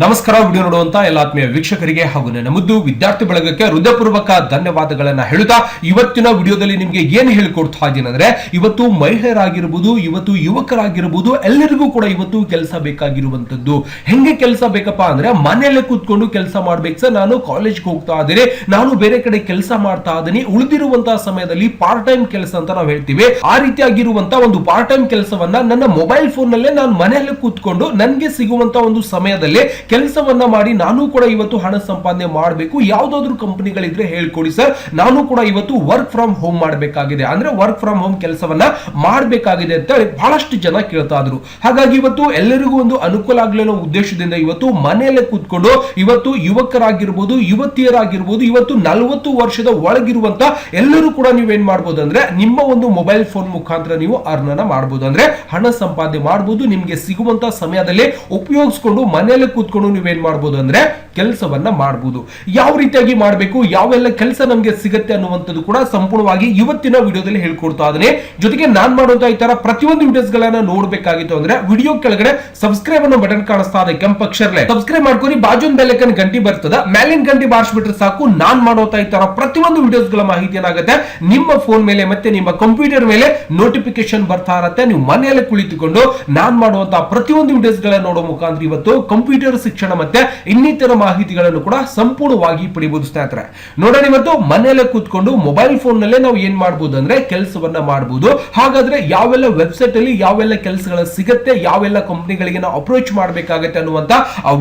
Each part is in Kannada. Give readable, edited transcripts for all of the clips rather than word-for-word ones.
ನಮಸ್ಕಾರ. ವಿಡಿಯೋ ನೋಡುವಂತ ಎಲ್ಲ ಆತ್ಮೀಯ ವೀಕ್ಷಕರಿಗೆ ಹಾಗೂ ನನ್ನ ಮುದ್ದು ವಿದ್ಯಾರ್ಥಿ ಬಳಗಕ್ಕೆ ಹೃದಯಪೂರ್ವಕ ಧನ್ಯವಾದಗಳನ್ನ ಹೇಳುತ್ತಾ ಇವತ್ತಿನ ವಿಡಿಯೋದಲ್ಲಿ ನಿಮಗೆ ಏನು ಹೇಳಿಕೊಡ್ತಾ ಇದ್ದೀನಿ ಅಂದ್ರೆ, ಇವತ್ತು ಮಹಿಳೆಯರಾಗಿರ್ಬೋದು, ಇವತ್ತು ಯುವಕರಾಗಿರ್ಬೋದು, ಎಲ್ಲರಿಗೂ ಕೂಡ ಇವತ್ತು ಕೆಲಸ ಬೇಕಾಗಿರುವಂತದ್ದು. ಹೆಂಗೆ ಕೆಲಸ ಬೇಕಪ್ಪ ಅಂದ್ರೆ, ಮನೆಯಲ್ಲೇ ಕೂತ್ಕೊಂಡು ಕೆಲಸ ಮಾಡ್ಬೇಕು ಸರ್, ನಾನು ಕಾಲೇಜ್ಗೆ ಹೋಗ್ತಾ ಇದ್ದೀನಿ, ನಾನು ಬೇರೆ ಕಡೆ ಕೆಲಸ ಮಾಡ್ತಾ ಇದ್ದೀನಿ, ಉಳಿದಿರುವಂತಹ ಸಮಯದಲ್ಲಿ ಪಾರ್ಟ್ ಟೈಮ್ ಕೆಲಸ ಅಂತ ನಾವು ಹೇಳ್ತೀವಿ. ಆ ರೀತಿಯಾಗಿರುವಂತಹ ಒಂದು ಪಾರ್ಟ್ ಟೈಮ್ ಕೆಲಸವನ್ನ ನನ್ನ ಮೊಬೈಲ್ ಫೋನ್ ನಲ್ಲೇ ನಾನು ಮನೆಯಲ್ಲೇ ಕೂತ್ಕೊಂಡು ನನಗೆ ಸಿಗುವಂತ ಒಂದು ಸಮಯದಲ್ಲಿ ಕೆಲಸವನ್ನ ಮಾಡಿ ನಾನು ಕೂಡ ಇವತ್ತು ಹಣ ಸಂಪಾದನೆ ಮಾಡಬೇಕು. ಯಾವ್ದಾದ್ರು ಕಂಪನಿಗಳಿದ್ರೆ ಹೇಳ್ಕೊಡಿ ಸರ್, ನಾನು ಕೂಡ ಇವತ್ತು ವರ್ಕ್ ಫ್ರಮ್ ಹೋಮ್ ಮಾಡಬೇಕಾಗಿದೆ, ಅಂದ್ರೆ ವರ್ಕ್ ಫ್ರಮ್ ಹೋಮ್ ಕೆಲಸವನ್ನ ಮಾಡಬೇಕಾಗಿದೆ ಅಂತ ಹೇಳಿ ಬಹಳಷ್ಟು ಜನ ಕೇಳ್ತಾ ಇದ್ರು. ಹಾಗಾಗಿ ಇವತ್ತು ಎಲ್ಲರಿಗೂ ಒಂದು ಅನುಕೂಲ ಆಗಲಿ ಅನ್ನೋ ಉದ್ದೇಶದಿಂದ ಇವತ್ತು ಮನೆಯಲ್ಲೇ ಕೂತ್ಕೊಂಡು ಇವತ್ತು ಯುವಕರಾಗಿರ್ಬೋದು, ಯುವತಿಯರಾಗಿರ್ಬೋದು, ಇವತ್ತು 40 ವರ್ಷದ ಒಳಗಿರುವಂತ ಎಲ್ಲರೂ ಕೂಡ ನೀವೇನ್ ಮಾಡಬಹುದು ಅಂದ್ರೆ, ನಿಮ್ಮ ಒಂದು ಮೊಬೈಲ್ ಫೋನ್ ಮುಖಾಂತರ ನೀವು ಅರ್ನ್ ಮಾಡಬಹುದು, ಅಂದ್ರೆ ಹಣ ಸಂಪಾದನೆ ಮಾಡಬಹುದು. ನಿಮ್ಗೆ ಸಿಗುವಂತ ಸಮಯದಲ್ಲಿ ಉಪಯೋಗಿಸಿಕೊಂಡು ಮನೆಯಲ್ಲೇ ಕೂತ್ಕೊಂಡು ನೀವೇನ್ ಮಾಡಬಹುದು ಅಂದ್ರೆ ಕೆಲಸವನ್ನ ಮಾಡಬಹುದು. ಯಾವ ರೀತಿಯಾಗಿ ಮಾಡಬೇಕು, ಯಾವೆಲ್ಲ ಕೆಲಸ ನಮಗೆ ಸಿಗುತ್ತೆ ಅನ್ನುವಂಥದ್ದು ಕೂಡ ಸಂಪೂರ್ಣವಾಗಿ ಇವತ್ತಿನ ವಿಡಿಯೋದಲ್ಲಿ ಹೇಳ್ಕೊಡ್ತಾ ಇದ್ದೀನಿ. ಜೊತೆಗೆ ನಾನ್ ಮಾಡುವಂತ ಈ ತರ ಪ್ರತಿಯೊಂದು ವಿಡಿಯೋಸ್ ಗಳನ್ನ ನೋಡ್ಬೇಕಾಗಿತ್ತು ಅಂದ್ರೆ ವಿಡಿಯೋ ಕೆಳಗಡೆ ಸಬ್ಸ್ಕ್ರೈಬ್ ಅನ್ನೋ ಬಟನ್ ಕಾಣಿಸ್ತಾ ಇದೆ, ಕೆಂಪು ಅಕ್ಷರಲೆ ಸಬ್ಸ್ಕ್ರೈಬ್ ಮಾಡ್ಕೊಂಡು ಬಾಜುನ್ ಬೆಲ್ ಐಕಾನ್ ಗಂಟಿ ಬರ್ತದ, ಮೇಲಿನ ಗಂಟಿ ಬಾರಿಸ್ಬಿಟ್ರೆ ಸಾಕು. ನಾನ್ ಮಾಡುವಂತ ಈ ತರ ಪ್ರತಿಯೊಂದು ವಿಡಿಯೋಸ್ ಗಳ ಮಾಹಿತಿ ಏನಾಗುತ್ತೆ ನಿಮ್ಮ ಫೋನ್ ಮೇಲೆ ಮತ್ತೆ ನಿಮ್ಮ ಕಂಪ್ಯೂಟರ್ ಮೇಲೆ ನೋಟಿಫಿಕೇಶನ್ ಬರ್ತಾ ಇರುತ್ತೆ. ನೀವು ಮನೆಯಲ್ಲೇ ಕುಳಿತುಕೊಂಡು ನಾನ್ ಮಾಡುವಂತಹ ಪ್ರತಿಯೊಂದು ವಿಡಿಯೋಸ್ ಗಳನ್ನ ನೋಡೋ ಮುಖಾಂತರ ಇವತ್ತು ಕಂಪ್ಯೂಟರ್ ಶಿಕ್ಷಣ ಮತ್ತೆ ಇನ್ನಿತರ ಮಾಹಿತಿಗಳನ್ನು ಕೂಡ ಸಂಪೂರ್ಣವಾಗಿ ಪಡಿಬಹುದು ಸ್ನೇಹಿತರೆ. ನೋಡೋಣ, ಇವತ್ತು ಮನೆಯಲ್ಲೇ ಕೂತ್ಕೊಂಡು ಮೊಬೈಲ್ ಫೋನ್ ನಲ್ಲೇ ನಾವು ಏನ್ ಮಾಡಬಹುದು ಅಂದ್ರೆ ಕೆಲಸವನ್ನ ಮಾಡಬಹುದು. ಹಾಗಾದ್ರೆ ಯಾವೆಲ್ಲ ವೆಬ್ಸೈಟ್ ಅಲ್ಲಿ ಯಾವೆಲ್ಲ ಕೆಲಸಗಳು ಸಿಗುತ್ತೆ, ಯಾವೆಲ್ಲ ಕಂಪನಿಗಳಿಗೆ ನಾವು ಅಪ್ರೋಚ್ ಮಾಡಬೇಕಾಗುತ್ತೆ ಅನ್ನುವಂತ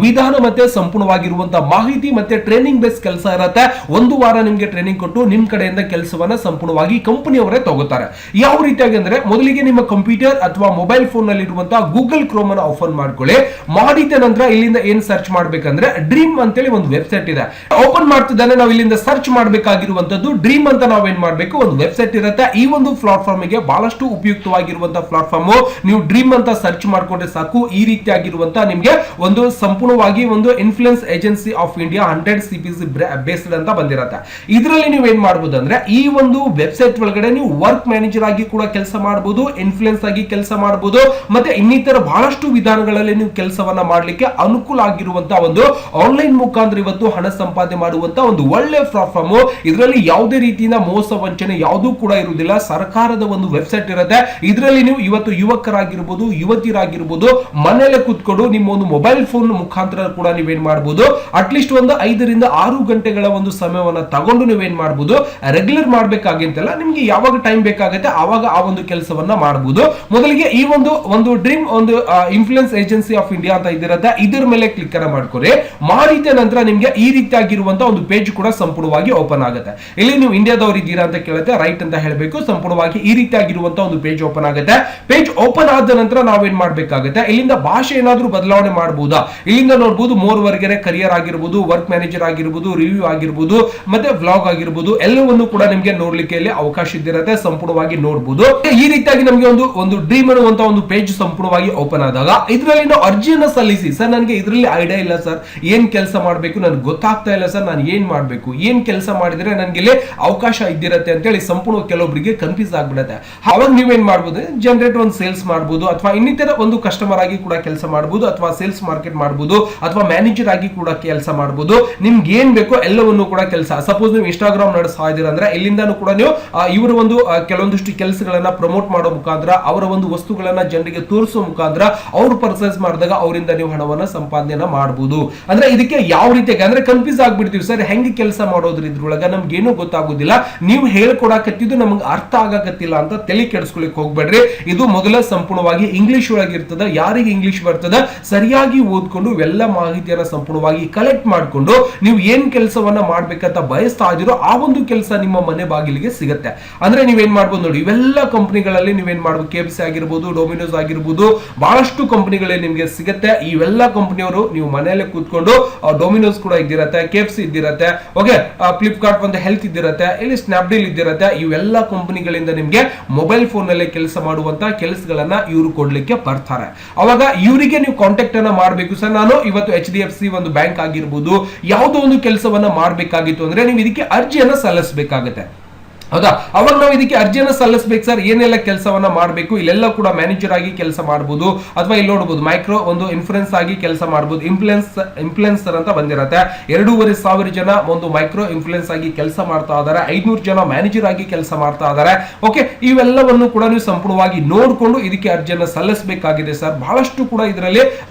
ವಿಧಾನ ಮತ್ತೆ ಸಂಪೂರ್ಣವಾಗಿರುವಂತಹ ಮಾಹಿತಿ ಮತ್ತೆ ಟ್ರೈನಿಂಗ್ ಬೇಸ್ ಕೆಲಸ ಇರುತ್ತೆ. ಒಂದು ವಾರ ನಿಮ್ಗೆ ಟ್ರೈನಿಂಗ್ ಕೊಟ್ಟು ನಿಮ್ ಕಡೆಯಿಂದ ಕೆಲಸವನ್ನ ಸಂಪೂರ್ಣವಾಗಿ ಕಂಪನಿಯವರೇ ತಗೋತಾರೆ. ಯಾವ ರೀತಿಯಾಗಿ ಅಂದ್ರೆ, ಮೊದಲಿಗೆ ನಿಮ್ಮ ಕಂಪ್ಯೂಟರ್ ಅಥವಾ ಮೊಬೈಲ್ ಫೋನ್ ನಲ್ಲಿ ಇರುವಂತಹ ಗೂಗಲ್ ಕ್ರೋಮ್ ಅನ್ನು ಓಪನ್ ಮಾಡ್ಕೊಳ್ಳಿ. ಮಾಡಿದ ನಂತರ ಇಲ್ಲಿಂದ ಏನ್ ಸರ್ಚ್ ಮಾಡ್ಬೇಕಂದ್ರೆ ಡ್ರೀಮ್ ಅಂತೇಳಿ ಒಂದು ವೆಬ್ಸೈಟ್ ಇದೆ. ಓಪನ್ ಮಾಡ್ತಿದ್ದಾನೆ, ನಾವು ಇಲ್ಲಿಂದ ಸರ್ಚ್ ಮಾಡಬೇಕಾಗಿರುವಂತದ್ದು ಡ್ರೀಮ್ ಅಂತ ನಾವೇನ್ ಮಾಡ್ಬೇಕು, ಒಂದು ವೆಬ್ಸೈಟ್ ಇರುತ್ತೆ. ಈ ಒಂದು ಪ್ಲಾಟ್ಫಾರ್ಮ್ ಗೆ ಬಹಳಷ್ಟು ಉಪಯುಕ್ತವಾಗಿರುವಂತಹ ಪ್ಲಾಟ್ಫಾರ್ಮ್. ನೀವು ಡ್ರೀಮ್ ಅಂತ ಸರ್ಚ್ ಮಾಡ್ಕೊಂಡ್ರೆ ಸಾಕು, ಈ ರೀತಿಯಾಗಿರುವಂತಹ ನಿಮ್ಗೆ ಒಂದು ಸಂಪೂರ್ಣವಾಗಿ ಒಂದು influence agency of India 100 CPC based ಅಂತ ಬಂದಿರುತ್ತೆ. ಇದರಲ್ಲಿ ನೀವು ಏನ್ ಮಾಡಬಹುದು ಅಂದ್ರೆ, ಈ ಒಂದು ವೆಬ್ಸೈಟ್ ಒಳಗಡೆ ನೀವು ವರ್ಕ್ ಮ್ಯಾನೇಜರ್ ಆಗಿ ಕೂಡ ಕೆಲಸ ಮಾಡಬಹುದು, ಇನ್ಫ್ಲುಯೆನ್ಸ್ ಆಗಿ ಕೆಲಸ ಮಾಡಬಹುದು, ಮತ್ತೆ ಇನ್ನಿತರ ಬಹಳಷ್ಟು ವಿಧಾನಗಳಲ್ಲಿ ನೀವು ಕೆಲಸವನ್ನ ಮಾಡ್ಲಿಕ್ಕೆ ಅನುಕೂಲ ಆಗಿರುವಂತಹ ಒಂದು ಆನ್ಲೈನ್ ಮುಖಾಂತರ ಇವತ್ತು ಹಣ ಸಂಪಾದನೆ ಮಾಡುವಂತ ಒಂದು ಒಳ್ಳೆ ಪ್ಲಾಟ್ಫಾರ್ಮ್. ಇದರಲ್ಲಿ ಯಾವುದೇ ರೀತಿಯ ಮೋಸ ವಂಚನೆ ಯಾವುದೂ ಕೂಡ ಇರುವುದಿಲ್ಲ. ಸರ್ಕಾರದ ಒಂದು ವೆಬ್ಸೈಟ್ ಇರುತ್ತೆ. ಇದರಲ್ಲಿ ನೀವು ಇವತ್ತು ಯುವಕರಾಗಿರ್ಬೋದು, ಯುವತಿಯರಾಗಿರ್ಬೋದು, ಮನೆಯಲ್ಲೇ ಕೂತ್ಕೊಂಡು ನಿಮ್ಮ ಒಂದು ಮೊಬೈಲ್ ಫೋನ್ ಮುಖಾಂತರ ಕೂಡ ನೀವೇನ್ ಮಾಡಬಹುದು, ಅಟ್ಲೀಸ್ಟ್ ಒಂದು 5 ರಿಂದ 6 ಗಂಟೆಗಳ ಒಂದು ಸಮಯವನ್ನ ತಗೊಂಡು ನೀವೇನ್ ಮಾಡಬಹುದು, ರೆಗ್ಯುಲರ್ ಮಾಡ್ಬೇಕಾಗಿಂತಲ್ಲ, ನಿಮ್ಗೆ ಯಾವಾಗ ಟೈಮ್ ಬೇಕಾಗುತ್ತೆ ಆವಾಗ ಆ ಒಂದು ಕೆಲಸವನ್ನ ಮಾಡಬಹುದು. ಮೊದಲಿಗೆ ಈ ಒಂದು ಡ್ರೀಮ್ ಒಂದು ಇನ್ಫ್ಲುಯೆನ್ಸ್ ಏಜೆನ್ಸಿ ಆಫ್ ಇಂಡಿಯಾ ಅಂತ ಇದಿರುತ್ತೆ, ಇದರ ಮೇಲೆ ಕ್ಲಿಕ್ ಅನ್ನ ಮಾಡ್ಕೊರಿ. ಮಾಡಿದ ನಂತರ ನಿಮ್ಗೆ ಈ ರೀತಿಯಾಗಿರುವಂತಹ ಒಂದು ಪೇಜ್ ಕೂಡ ಸಂಪೂರ್ಣವಾಗಿ ಓಪನ್ ಆಗುತ್ತೆ. ಇಲ್ಲಿ ನೀವು ಇಂಡಿಯಾದವರು ಇದ್ದೀರಾ ಅಂತ ಕೇಳುತ್ತೆ, ರೈಟ್ ಅಂತ ಹೇಳಬೇಕು. ಸಂಪೂರ್ಣವಾಗಿ ಈ ರೀತಿಯಾಗಿರುವಂತಹ ಒಂದು ಪೇಜ್ ಓಪನ್ ಆಗುತ್ತೆ. ಪೇಜ್ ಓಪನ್ ಆದ ನಂತರ ನಾವೇನ್ ಮಾಡ್ಬೇಕಾಗುತ್ತೆ, ಇಲ್ಲಿಂದ ಭಾಷೆ ಏನಾದ್ರೂ ಬದಲಾವಣೆ ಮಾಡಬಹುದಾ, ಇಲ್ಲಿಂದ ನೋಡಬಹುದು. ಮೋರ್ ವರ್ಗರೆ ಕರಿಯರ್ ಆಗಿರ್ಬೋದು, ವರ್ಕ್ ಮ್ಯಾನೇಜರ್ ಆಗಿರ್ಬೋದು, ರಿವ್ಯೂ ಆಗಿರ್ಬೋದು, ಮತ್ತೆ ವ್ಲಾಗ್ ಆಗಿರ್ಬೋದು, ಎಲ್ಲವನ್ನು ಕೂಡ ನಿಮ್ಗೆ ನೋಡ್ಲಿಕ್ಕೆ ಇಲ್ಲಿ ಅವಕಾಶ ಇದ್ದಿರುತ್ತೆ. ಸಂಪೂರ್ಣವಾಗಿ ನೋಡಬಹುದು. ಈ ರೀತಿಯಾಗಿ ನಮಗೆ ಒಂದು ಡ್ರೀಮ್ ಅನ್ನುವಂತ ಒಂದು ಪೇಜ್ ಸಂಪೂರ್ಣವಾಗಿ ಓಪನ್ ಆದಾಗ ಇದರಲ್ಲಿ ನಾವು ಅರ್ಜಿಯನ್ನ ಸಲ್ಲಿಸಿ, ಸರ್ ನನಗೆ ಇದರಲ್ಲಿ ಐಡಿಯಾ ಇಲ್ಲ ಸರ್, ಏನ್ ಕೆಲಸ ಮಾಡಬೇಕು ನನಗೆ ಗೊತ್ತಾಗ್ತಾ ಇಲ್ಲ ಸರ್, ನಾನು ಏನ್ ಮಾಡಬೇಕು, ಏನ್ ಕೆಲಸ ಮಾಡಿದ್ರೆ ನನಗೆ ಇಲ್ಲಿ ಅವಕಾಶ ಇದ್ದಿರತ್ತೆ ಅಂತ ಹೇಳಿ ಸಂಪೂರ್ಣ ಕೆಲವೊಬ್ಬರಿಗೆ ಕನ್ಫ್ಯೂಸ್ ಆಗ್ಬಿಡುತ್ತೆ. ಅವಾಗ ನೀವೇನ್ ಮಾಡಬಹುದು, ಜನರೇಟ್ ಒಂದು ಸೇಲ್ಸ್ ಮಾಡಬಹುದು, ಅಥವಾ ಇನ್ನಿತರ ಒಂದು ಕಸ್ಟಮರ್ ಆಗಿ ಕೂಡ ಕೆಲಸ ಮಾಡಬಹುದು, ಅಥವಾ ಸೇಲ್ಸ್ ಮಾರ್ಕೆಟ್ ಮಾಡಬಹುದು, ಅಥವಾ ಮ್ಯಾನೇಜರ್ ಆಗಿ ಕೂಡ ಕೆಲಸ ಮಾಡಬಹುದು. ನಿಮ್ಗೆ ಏನ್ ಬೇಕೋ ಎಲ್ಲವನ್ನು ಕೂಡ ಕೆಲಸ. ಸಪೋಸ್ ನೀವು ಇನ್ಸ್ಟಾಗ್ರಾಮ್ ನಡೆಸ್ತಾ ಇದ್ದೀರಾ ಅಂದ್ರೆ ಇಲ್ಲಿಂದಾನು ಕೂಡ ನೀವು ಇವರ ಒಂದು ಕೆಲವೊಂದಿಷ್ಟು ಕೆಲಸಗಳನ್ನ ಪ್ರಮೋಟ್ ಮಾಡೋ ಮುಖಾಂತರ, ಅವರ ಒಂದು ವಸ್ತುಗಳನ್ನ ಜನರಿಗೆ ತೋರಿಸುವ ಮುಖಾಂತರ, ಅವರು ಪರ್ಚೇಸ್ ಮಾಡಿದಾಗ ಅವರಿಂದ ನೀವು ಹಣವನ್ನ ಸಂಪಾದನೆ ಮಾಡಬಹುದು. ಅಂದ್ರೆ ಇದಕ್ಕೆ ಯಾವ ರೀತಿಯಾಗಿ ಅಂದ್ರೆ ಕನ್ಫ್ಯೂಸ್ ಆಗ್ಬಿಡ್ತೀವಿ ಸರ್, ಹೆಂಗೆ ಕೆಲಸ ಮಾಡೋದ್ರ ಇದ್ರೊಳಗ ನಮ್ಗೆ ಏನೂ ಗೊತ್ತಾಗೋದಿಲ್ಲ, ನೀವು ಹೇಳ್ಕೊಡಕತ್ತಿದ್ದು ನಮ್ಗೆ ಅರ್ಥ ಆಗಕತ್ತಿಲ್ಲ ಅಂತ ತಲೆ ಕೆಡಿಸ್ಕೊಳ್ಳಿಕ್ ಹೋಗ್ಬೇಡ್ರಿ. ಇದು ಮೊದಲ ಸಂಪೂರ್ಣವಾಗಿ ಇಂಗ್ಲಿಷ್ ಒಳಗೆ ಇರ್ತದ. ಯಾರಿಗೆ ಇಂಗ್ಲಿಷ್ ಬರ್ತದ ಸರಿಯಾಗಿ ಓದ್ಕೊಂಡು ಎಲ್ಲ ಮಾಹಿತಿಯನ್ನ ಸಂಪೂರ್ಣವಾಗಿ ಕಲೆಕ್ಟ್ ಮಾಡ್ಕೊಂಡು ನೀವು ಏನ್ ಕೆಲಸವನ್ನ ಮಾಡ್ಬೇಕಂತ ಬಯಸ್ತಾ ಇದ್ದೀರೋ ಆ ಒಂದು ಕೆಲಸ ನಿಮ್ಮ ಮನೆ ಬಾಗಿಲಿಗೆ ಸಿಗುತ್ತೆ. ಅಂದ್ರೆ ನೀವೇನ್ ಮಾಡ್ಬೋದು ನೋಡಿ, ಇವೆಲ್ಲ ಕಂಪನಿಗಳಲ್ಲಿ ನೀವೇನ್ ಮಾಡ್ಬೋದು, KFC ಆಗಿರ್ಬೋದು, ಡೊಮಿನೋಸ್ ಆಗಿರ್ಬೋದು, ಬಹಳಷ್ಟು ಕಂಪನಿಗಳಲ್ಲಿ ನಿಮ್ಗೆ ಸಿಗುತ್ತೆ. ಇವೆಲ್ಲ ಕಂಪನಿಯವರು ನೀವು ಮನೆಯಲ್ಲೇ ಕೂತ್ಕೊಂಡು, ಡೊಮಿನೋಸ್ ಕೂಡ ಇದ್ದಿರತ್ತೆ, KFC ಇದ್ದಿರತ್ತೆ, ಓಕೆ, ಫ್ಲಿಪ್ಕಾರ್ಟ್ ಒಂದು ಹೆಲ್ತ್ ಇದ್ದಿರತ್ತೆ, ಇಲ್ಲಿ ಸ್ನ್ಯಾಪ್ಡೀಲ್ ಇದ್ದಿರತ್ತೆ. ಇವೆಲ್ಲ ಕಂಪನಿಗಳಿಂದ ನಿಮ್ಗೆ ಮೊಬೈಲ್ ಫೋನ್ ನಲ್ಲಿ ಕೆಲಸ ಮಾಡುವಂತ ಕೆಲಸಗಳನ್ನ ಇವರು ಕೊಡ್ಲಿಕ್ಕೆ ಬರ್ತಾರೆ. ಅವಾಗ ಇವರಿಗೆ ನೀವು ಕಾಂಟ್ಯಾಕ್ಟ್ ಅನ್ನ ಮಾಡಬೇಕು. ಸರ್ ನಾನು ಇವತ್ತು HDFC ಒಂದು ಬ್ಯಾಂಕ್ ಆಗಿರ್ಬೋದು, ಯಾವುದೋ ಒಂದು ಕೆಲಸವನ್ನ ಮಾಡಬೇಕಾಗಿತ್ತು ಅಂದ್ರೆ ನೀವು ಇದಕ್ಕೆ ಅರ್ಜಿಯನ್ನ ಸಲ್ಲಿಸಬೇಕಾಗುತ್ತೆ. ಹೌದಾ. ಅವಾಗ ನಾವು ಇದಕ್ಕೆ ಅರ್ಜಿಯನ್ನ ಸಲ್ಲಿಸಬೇಕು ಸರ್, ಏನೆಲ್ಲ ಕೆಲಸವನ್ನ ಮಾಡಬೇಕು, ಇಲ್ಲೆಲ್ಲ ಕೂಡ ಮ್ಯಾನೇಜರ್ ಆಗಿ ಕೆಲಸ ಮಾಡಬಹುದು, ಅಥವಾ ಇಲ್ಲಿ ನೋಡಬಹುದು ಮೈಕ್ರೋ ಒಂದು ಇನ್ಫ್ಲುಯೆನ್ಸ್ ಆಗಿ ಕೆಲಸ ಮಾಡಬಹುದು. ಇನ್ಫ್ಲುಯೆನ್ಸರ್ ಅಂತ ಬಂದಿರತ್ತೆ. 2,500 ಜನ ಒಂದು ಮೈಕ್ರೋ ಇನ್ಫ್ಲುಯೆನ್ಸ್ ಆಗಿ ಕೆಲಸ ಮಾಡ್ತಾ ಇದ್ದಾರೆ, 500 ಜನ ಮ್ಯಾನೇಜರ್ ಆಗಿ ಕೆಲಸ ಮಾಡ್ತಾ ಇದ್ದಾರೆ. ಓಕೆ, ಇವೆಲ್ಲವನ್ನು ಕೂಡ ನೀವು ಸಂಪೂರ್ಣವಾಗಿ ನೋಡಿಕೊಂಡು ಇದಕ್ಕೆ ಅರ್ಜಿಯನ್ನ ಸಲ್ಲಿಸಬೇಕಾಗಿದೆ ಸರ್. ಬಹಳಷ್ಟು ಕೂಡ ಇದರಲ್ಲಿ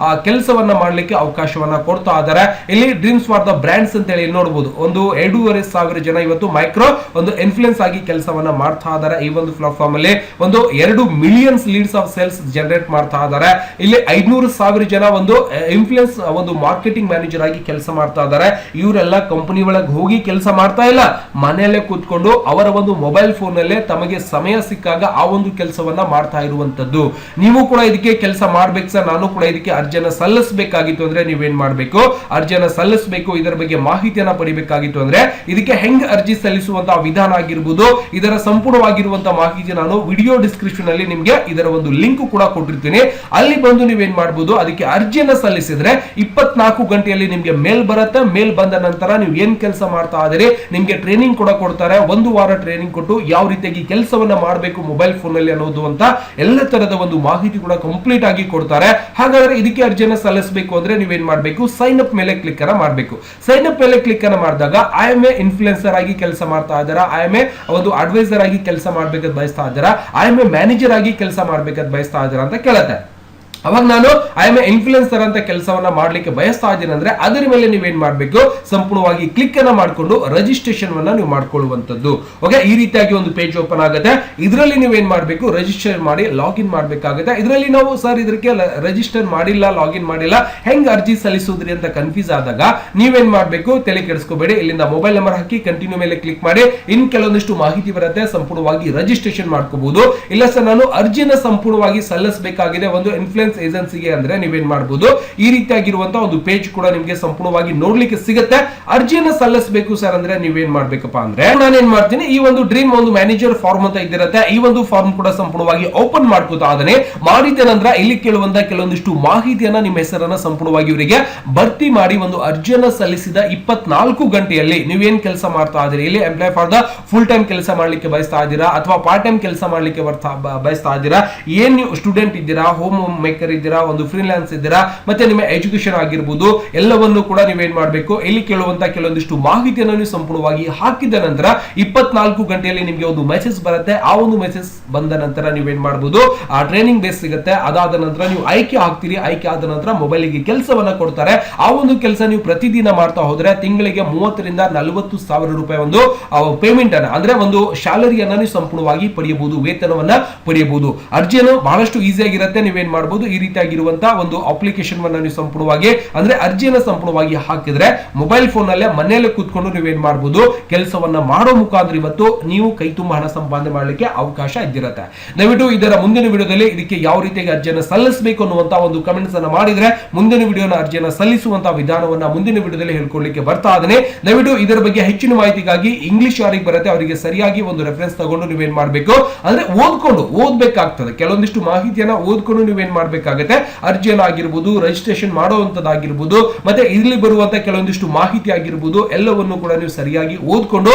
ಕೆಲಸವನ್ನ ಮಾಡಲಿಕ್ಕೆ ಅವಕಾಶವನ್ನ ಕೊಡ್ತಾ ಇದ್ದಾರೆ. ಇಲ್ಲಿ ಡ್ರೀಮ್ಸ್ ಫಾರ್ ದ ಬ್ರಾಂಡ್ಸ್ ಅಂತ ಹೇಳಿ ನೋಡಬಹುದು. ಒಂದು 2,500 ಜನ ಇವತ್ತು ಮೈಕ್ರೋ ಒಂದು ಇನ್ಫ್ಲುಯೆನ್ಸ್ ಆಗಿ ಕೆಲಸವನ್ನ ಮಾಡ್ತಾ ಇದ್ದಾರೆ. ಈ ಒಂದು ಪ್ಲಾಟ್ಫಾರ್ಮ್ ಅಲ್ಲಿ ಒಂದು 2 millions leads of sales generate ಮಾಡ್ತಾ ಇದ್ದಾರೆ. ಇಲ್ಲಿ 500,000 ಜನ ಒಂದು ಇನ್ಫ್ಲುಯೆನ್ಸ್ ಒಂದು ಮಾರ್ಕೆಟಿಂಗ್ ಮ್ಯಾನೇಜರ್ ಆಗಿ ಕೆಲಸ ಮಾಡ್ತಾ ಇದ್ದಾರೆ. ಇವರೆಲ್ಲ ಕಂಪನಿ ಒಳಗೆ ಹೋಗಿ ಕೆಲಸ ಮಾಡ್ತಾ ಇಲ್ಲ, ಮನೆಯಲ್ಲೇ ಕೂತ್ಕೊಂಡು ಅವರ ಒಂದು ಮೊಬೈಲ್ ಫೋನ್ ನಲ್ಲೇ ತಮಗೆ ಸಮಯ ಸಿಕ್ಕಾಗ ಆ ಒಂದು ಕೆಲಸವನ್ನ ಮಾಡ್ತಾ ಇರುವಂತದ್ದು. ನೀವು ಕೂಡ ಇದಕ್ಕೆ ಕೆಲಸ ಮಾಡ್ಬೇಕು ಸರ್, ನಾನು ಕೂಡ ಇದಕ್ಕೆ ಅರ್ಜಿಯನ್ನ ಸಲ್ಲಿಸಬೇಕಾಗಿತ್ತು ಅಂದ್ರೆ ನೀವೇನ್ ಮಾಡ್ಬೇಕು, ಅರ್ಜಿಯನ್ನ ಸಲ್ಲಿಸಬೇಕು. ಇದರ ಬಗ್ಗೆ ಮಾಹಿತಿಯನ್ನ ಪಡಿಬೇಕಾಗಿತ್ತು ಅಂದ್ರೆ ಇದಕ್ಕೆ ಹೆಂಗ್ ಅರ್ಜಿ ಸಲ್ಲಿಸುವಂತಹ ವಿಧಾನ ಆಗಿರ್ಬೋದು, ಇದರ ಸಂಪೂರ್ಣವಾಗಿರುವಂತಹ ಮಾಹಿತಿ ನಾನು ವಿಡಿಯೋ ಡಿಸ್ಕ್ರಿಪ್ಷನ್ ಅಲ್ಲಿ ನಿಮ್ಗೆ ಇದರ ಒಂದು ಲಿಂಕ್ ಕೂಡ ಕೊಟ್ಟಿರ್ತೀನಿ. ಅಲ್ಲಿ ಬಂದು ನೀವೇನ್ ಮಾಡಬಹುದು, ಅದಕ್ಕೆ ಅರ್ಜಿಯನ್ನ ಸಲ್ಲಿಸಿದ್ರೆ 24 ಗಂಟೆಯಲ್ಲಿ ನಿಮ್ಗೆ ಮೇಲ್ ಬರುತ್ತೆ. ಮೇಲ್ ಬಂದ ನಂತರ ನೀವು ಏನ್ ಕೆಲಸ ಮಾಡ್ತಾ ಇದ್ದೀರಿ, ನಿಮ್ಗೆ ಟ್ರೈನಿಂಗ್ ಕೂಡ ಕೊಡ್ತಾರೆ. 1 ವಾರ ಟ್ರೈನಿಂಗ್ ಕೊಟ್ಟು ಯಾವ ರೀತಿಯಾಗಿ ಕೆಲಸವನ್ನ ಮಾಡಬೇಕು ಮೊಬೈಲ್ ಫೋನ್ ನಲ್ಲಿ ಅನ್ನೋದು ಅಂತ ಎಲ್ಲ ತರದ ಒಂದು ಮಾಹಿತಿ ಕೂಡ ಕಂಪ್ಲೀಟ್ ಆಗಿ ಕೊಡ್ತಾರೆ. ಹಾಗಾದ್ರೆ ಇದಕ್ಕೆ ಅರ್ಜಿಯನ್ನ ಸಲ್ಲಿಸಬೇಕು ಅಂದ್ರೆ ನೀವೇನ್ ಮಾಡಬೇಕು, ಸೈನ್ ಅಪ್ ಮೇಲೆ ಕ್ಲಿಕ್ ಅನ್ನ ಮಾಡಬೇಕು. ಸೈನ್ ಅಪ್ ಮೇಲೆ ಕ್ಲಿಕ್ ಅನ್ನ ಮಾಡಿದಾಗ ಐ ಎಮ್ ಎ ಇನ್ಫ್ಲುಯೆನ್ಸರ್ ಆಗಿ ಕೆಲಸ ಮಾಡ್ತಾ ಇದ್ದಾರಾ, ಐ ಎಮ್ ಎ ಒಂದು ಅಡ್ವೈಸರ್ ಆಗಿ ಕೆಲಸ ಮಾಡ್ಬೇಕಂತ ಬಯಸ್ತಾ ಇದ್ದಾರಾ, ಐ ಎಮ್ ಎ ಮ್ಯಾನೇಜರ್ ಆಗಿ ಕೆಲಸ ಮಾಡ್ಬೇಕಂತ ಬಯಸ್ತಾ ಇದ್ದಾರಾ ಅಂತ ಕೇಳುತ್ತೆ. ಅವಾಗ ನಾನು ಐ ಎಮ್ ಇನ್ಫ್ಲುಯೆನ್ಸರ್ ಅಂತ ಕೆಲಸವನ್ನ ಮಾಡ್ಲಿಕ್ಕೆ ಬಯಸ್ತಾ ಇದ್ದೀನಿ ಅಂದ್ರೆ ಅದರ ಮೇಲೆ ನೀವೇನ್ ಮಾಡ್ಬೇಕು, ಸಂಪೂರ್ಣವಾಗಿ ಕ್ಲಿಕ್ ಅನ್ನ ಮಾಡ್ಕೊಂಡು ರಿಜಿಸ್ಟ್ರೇಷನ್ ವನ್ನ ನೀವು ಮಾಡ್ಕೊಳ್ಳುವಂತದ್ದು. ಓಕೆ, ಈ ರೀತಿಯಾಗಿ ಒಂದು ಪೇಜ್ ಓಪನ್ ಆಗುತ್ತೆ. ಇದರಲ್ಲಿ ನೀವೇನ್ ಮಾಡ್ಬೇಕು, ರಿಜಿಸ್ಟರ್ ಮಾಡಿ ಲಾಗಿನ್ ಮಾಡ್ಬೇಕಾಗುತ್ತೆ. ಇದರಲ್ಲಿ ನಾವು ಸರ್ ಇದಕ್ಕೆ ರಿಜಿಸ್ಟರ್ ಮಾಡಿಲ್ಲ, ಲಾಗಿನ್ ಮಾಡಿಲ್ಲ, ಹೆಂಗ್ ಅರ್ಜಿ ಸಲ್ಲಿಸೋದ್ರಿ ಅಂತ ಕನ್ಫ್ಯೂಸ್ ಆದಾಗ ನೀವೇನ್ ಮಾಡ್ಬೇಕು, ತಲೆ ಕೆಡಿಸ್ಕೋಬೇಡಿ. ಇಲ್ಲಿಂದ ಮೊಬೈಲ್ ನಂಬರ್ ಹಾಕಿ ಕಂಟಿನ್ಯೂ ಮೇಲೆ ಕ್ಲಿಕ್ ಮಾಡಿ. ಇನ್ ಕೆಲವೊಂದಿಷ್ಟು ಮಾಹಿತಿ ಬರುತ್ತೆ, ಸಂಪೂರ್ಣವಾಗಿ ರಿಜಿಸ್ಟ್ರೇಷನ್ ಮಾಡ್ಕೋಬಹುದು. ಇಲ್ಲ ಸರ್ ನಾನು ಅರ್ಜಿನ ಸಂಪೂರ್ಣವಾಗಿ ಸಲ್ಲಿಸಬೇಕಾಗಿದೆ ಒಂದು ಇನ್ಫ್ಲುಯೆನ್ಸ್ ಏಜೆನ್ಸಿಗೆ ಅಂದ್ರೆ ನೀವೇನ್ ಮಾಡಬಹುದು, ಈ ರೀತಿಯಾಗಿರುವಂತಹ ಒಂದು ಪೇಜ್ ಕೂಡ ನಿಮಗೆ ಸಂಪೂರ್ಣವಾಗಿ ನೋಡ್ಲಿಕ್ಕೆ ಸಿಗುತ್ತೆ. ಅರ್ಜಿಯನ್ನ ಸಲ್ಲಿಸಬೇಕು ಸರ್ ಅಂದ್ರೆ ನೀವೇನ್ ಮಾಡ್ಬೇಕಪ್ಪ ಅಂದ್ರೆ ನಾನೇನ್ ಮಾಡ್ತೀನಿ, ಈ ಒಂದು ಡ್ರೀಮ್ ಒಂದು ಮ್ಯಾನೇಜರ್ ಫಾರ್ಮ್ ಅಂತ ಇದ್ದಿರುತ್ತೆ, ಈ ಒಂದು ಫಾರ್ಮ್ ಕೂಡ ಸಂಪೂರ್ಣವಾಗಿ ಓಪನ್ ಮಾಡ್ಕೋತಾ ಅದನ್ನೇ ಮಾಡಿದ ನಂತರ ಇಲ್ಲಿ ಕೇಳುವಂತ ಕೆಲವೊಂದಿಷ್ಟು ಮಾಹಿತಿಯನ್ನ ನಿಮ್ಮ ಹೆಸರನ್ನ ಸಂಪೂರ್ಣವಾಗಿ ಇವರಿಗೆ ಭರ್ತಿ ಮಾಡಿ ಒಂದು ಅರ್ಜಿಯನ್ನ ಸಲ್ಲಿಸಿದ 24 ಗಂಟೆಯಲ್ಲಿ ನೀವೇನ್ ಕೆಲಸ ಮಾಡ್ತಾ ಇದ್ದೀರಿ, ಇಲ್ಲಿ employ for the full time ಕೆಲಸ ಮಾಡ್ಲಿಕ್ಕೆ ಬಯಸ್ತಾ ಇದ್ದೀರಾ ಅಥವಾ ಪಾರ್ಟ್ ಟೈಮ್ ಕೆಲಸ ಮಾಡ್ಲಿಕ್ಕೆ ಬಯಸ್ತಾ ಇದ್ದೀರಾ, ಏನ್ ನೀವು ಸ್ಟೂಡೆಂಟ್ ಇದ್ದೀರಾ, ಹೋಮ್ ಮೇಕರ್ ಇದ್ದೀರಾ, ಒಂದು ಫ್ರೀಲಾನ್ಸ್ ಇದ್ದೀರಾ, ಮತ್ತೆ ನಿಮ್ಮ ಎಜುಕೇಶನ್ ಆಗಿರ್ಬೋದು, ಎಲ್ಲವನ್ನು ಕೂಡ ನೀವೇನ್ ಮಾಡಬೇಕು, ಇಲ್ಲಿ ಕೇಳುವಂತ ಕೆಲವೊಂದಿಷ್ಟು ಮಾಹಿತಿಯನ್ನು ನೀವು ಸಂಪೂರ್ಣವಾಗಿ ಹಾಕಿದ ನಂತರ 24 ಗಂಟೆಯಲ್ಲಿ ನಿಮಗೆ ಒಂದು ಮೆಸೇಜ್ ಬರುತ್ತೆ. ಆ ಒಂದು ಮೆಸೇಜ್ ಬಂದ ನಂತರ ನೀವೇನ್ ಮಾಡಬಹುದು, ಆ ಟ್ರೈನಿಂಗ್ ಬೇಸ್ ಸಿಗುತ್ತೆ. ಅದಾದ ನಂತರ ನೀವು ಆಯ್ಕೆ ಆಗ್ತೀರಿ. ಆಯ್ಕೆ ಆದ ನಂತರ ಮೊಬೈಲಿಗೆ ಕೆಲಸವನ್ನ ಕೊಡ್ತಾರೆ. ಆ ಒಂದು ಕೆಲಸ ನೀವು ಪ್ರತಿದಿನ ಮಾಡ್ತಾ ಹೋದ್ರೆ ತಿಂಗಳಿಗೆ 30,000 ರಿಂದ 40,000 ರೂಪಾಯಿ ಒಂದು ಪೇಮೆಂಟ್ ಅನ್ನ ಅಂದ್ರೆ ಒಂದು ಸ್ಯಾಲರಿಯನ್ನ ನೀವು ಸಂಪೂರ್ಣವಾಗಿ ಪಡೆಯಬಹುದು, ವೇತನವನ್ನ ಪಡೆಯಬಹುದು. ಅರ್ಜಿಯನ್ನು ಬಹಳಷ್ಟು ಈಸಿ ಆಗಿರುತ್ತೆ. ನೀವೇನ್ ಮಾಡಬಹುದು, ಈ ರೀತಿಯಾಗಿರುವಂತಹ ಒಂದು ಅಪ್ಲಿಕೇಶನ್ ಅನ್ನು ನೀವು ಸಂಪೂರ್ಣವಾಗಿ ಅಂದ್ರೆ ಅರ್ಜಿಯನ್ನು ಸಂಪೂರ್ಣವಾಗಿ ಹಾಕಿದ್ರೆ ಮೊಬೈಲ್ ಫೋನ್ ನಲ್ಲೇ ಮನೆಯಲ್ಲೇ ಕೂತ್ಕೊಂಡು ನೀವೇನ್ ಮಾಡಬಹುದು, ಕೆಲಸವನ್ನ ಮಾಡೋ ಮುಖಾಂತರ ಇವತ್ತು ನೀವು ಕೈ ತುಂಬಾ ಹಣ ಸಂಪಾದನೆ ಮಾಡಲಿಕ್ಕೆ ಅವಕಾಶ ಇದ್ದಿರುತ್ತೆ. ದಯವಿಟ್ಟು ಇದರ ಮುಂದಿನ ವಿಡಿಯೋದಲ್ಲಿ ಇದಕ್ಕೆ ಯಾವ ರೀತಿಯಾಗಿ ಅರ್ಜಿಯನ್ನು ಸಲ್ಲಿಸಬೇಕು ಅನ್ನುವಂತ ಒಂದು ಕಮೆಂಟ್ಸ್ ಅನ್ನ ಮಾಡಿದ್ರೆ ಮುಂದಿನ ವಿಡಿಯೋನ ಅರ್ಜಿಯನ್ನು ಸಲ್ಲಿಸುವಂತಹ ವಿಧಾನವನ್ನ ಮುಂದಿನ ವಿಡಿಯೋದಲ್ಲಿ ಹೇಳ್ಕೊಳ್ಳಿಕ್ಕೆ ಬರ್ತಾ ಇದ್ದೇನೆ. ದಯವಿಟ್ಟು ಇದರ ಬಗ್ಗೆ ಹೆಚ್ಚಿನ ಮಾಹಿತಿಗಾಗಿ ಇಂಗ್ಲಿಷ್ ಯಾರಿಗೆ ಬರುತ್ತೆ ಅವರಿಗೆ ಸರಿಯಾಗಿ ಒಂದು ರೆಫರೆನ್ಸ್ ತಗೊಂಡು ನೀವೇನ್ ಮಾಡಬೇಕು ಅಂದ್ರೆ ಓದ್ಬೇಕಾಗ್ತದೆ. ಕೆಲವೊಂದಿಷ್ಟು ಮಾಹಿತಿಯನ್ನ ಓದ್ಕೊಂಡು ನೀವೇನ್ ಮಾಡಬೇಕಾಗುತ್ತೆ, ಅರ್ಜಿಯನ್ನು ಆಗಿರ್ಬೋದು, ರಿಜಿಸ್ಟ್ರೇಷನ್ ಮಾಡುವಂತದ್ದಾಗಿರ್ಬೋದು, ಮತ್ತೆ ಇಲ್ಲಿ ಬರುವಂತ ಕೆಲವೊಂದಿಷ್ಟು ಮಾಹಿತಿ ಆಗಿರ್ಬೋದು, ಎಲ್ಲವನ್ನು ಕೂಡ ನೀವು ಸರಿಯಾಗಿ ಓದ್ಕೊಂಡು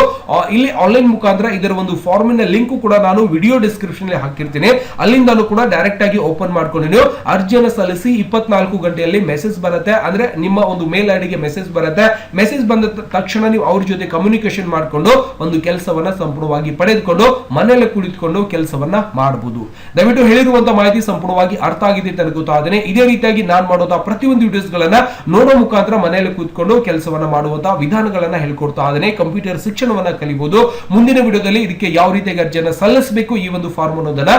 ಇಲ್ಲಿ ಆನ್ಲೈನ್ ಮುಖಾಂತರ ಇದರ ಒಂದು ಫಾರ್ಮಿನ ಲಿಂಕ್ ಕೂಡ ನಾನು ವಿಡಿಯೋ ಡಿಸ್ಕ್ರಿಪ್ಷನ್ ಹಾಕಿರ್ತೀನಿ. ಅಲ್ಲಿಂದಲೂ ಕೂಡ ಡೈರೆಕ್ಟ್ ಆಗಿ ಓಪನ್ ಮಾಡ್ಕೊಂಡು ನೀವು ಅರ್ಜಿಯನ್ನು ಸಲ್ಲಿಸಿ 24 ಗಂಟೆಯಲ್ಲಿ ಮೆಸೇಜ್ ಬರುತ್ತೆ. ಅಂದ್ರೆ ನಿಮ್ಮ ಒಂದು ಮೇಲ್ ಐಡಿಗೆ ಮೆಸೇಜ್ ಬರುತ್ತೆ. ಮೆಸೇಜ್ ಬಂದ ತಕ್ಷಣ ನೀವು ಅವ್ರ ಜೊತೆ ಕಮ್ಯುನಿಕೇಶನ್ ಮಾಡಿಕೊಂಡು ಒಂದು ಕೆಲಸವನ್ನ ಸಂಪೂರ್ಣವಾಗಿ ಪಡೆದುಕೊಂಡು ಮನೆಯಲ್ಲೇ ಕುಳಿತುಕೊಂಡು ಕೆಲಸವನ್ನ ಮಾಡಬಹುದು. ದಯವಿಟ್ಟು ಹೇಳಿರುವಂತಹ ಮಾಹಿತಿ ಸಂಪೂರ್ಣವಾಗಿ ಅರ್ಥ ಆಗಿದೆ ಅನ್ಕೋತಾ ಇದ್ದೇನೆ. ಇದೇ ರೀತಿಯಾಗಿ ನಾನು ಮಾಡುವಂತಹ ಪ್ರತಿಯೊಂದು ವಿಡಿಯೋಸ್ ಗಳನ್ನ ನೋಡೋ ಮುಖಾಂತರ ಮನೆಯಲ್ಲಿ ಕೂತ್ಕೊಂಡು ಕೆಲಸವನ್ನ ಮಾಡುವಂತಹ ವಿಧಾನಗಳನ್ನ ಹೇಳ್ಕೊಡ್ತಾ ಇದ್ದೇನೆ. ಕಂಪ್ಯೂಟರ್ ಶಿಕ್ಷಣವನ್ನ ಕಲಿಬಹುದು. ಮುಂದಿನ ವಿಡಿಯೋದಲ್ಲಿ ಇದಕ್ಕೆ ಯಾವ ರೀತಿಯಾಗಿ ಅರ್ಜಿಯನ್ನ ಸಲ್ಲಿಸಬೇಕು ಈ ಒಂದು ಫಾರ್ಮ್ ಅನ್ನೋದನ್ನ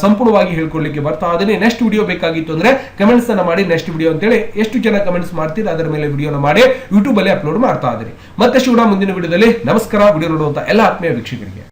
ಸಂಪೂರ್ಣವಾಗಿ ಹೇಳ್ಕೊಳ್ಳಿಕ್ಕೆ ಬರ್ತಾ ಇದ್ದೇನೆ. ನೆಕ್ಸ್ಟ್ ವಿಡಿಯೋ ಬೇಕಾಗಿತ್ತು ಅಂದ್ರೆ ಕಮೆಂಟ್ಸ್ ಅನ್ನ ಮಾಡಿ ನೆಕ್ಸ್ಟ್ ವಿಡಿಯೋ ಅಂತೇಳಿ ಎಷ್ಟು ಜನ ಕಮೆಂಟ್ಸ್ ಮಾಡ್ತೀರಾ ಅದರ ಮೇಲೆ ವಿಡಿಯೋನ ಮಾಡಿ ಯೂಟ್ಯೂಬ್ ಅಲ್ಲಿ ಅಪ್ಲೋಡ್ ಮಾಡ್ತಾ ಇದ್ದೀನಿ. ಮತ್ತೆ ಸಿಗೋಣ ಮುಂದಿನ ವಿಡಿಯೋದಲ್ಲಿ. ನಮಸ್ಕಾರ. ವಿಡಿಯೋ ನೋಡುವಂತ ಎಲ್ಲ ಆತ್ಮೀಯ ವೀಕ್ಷಕರಿಗೆ.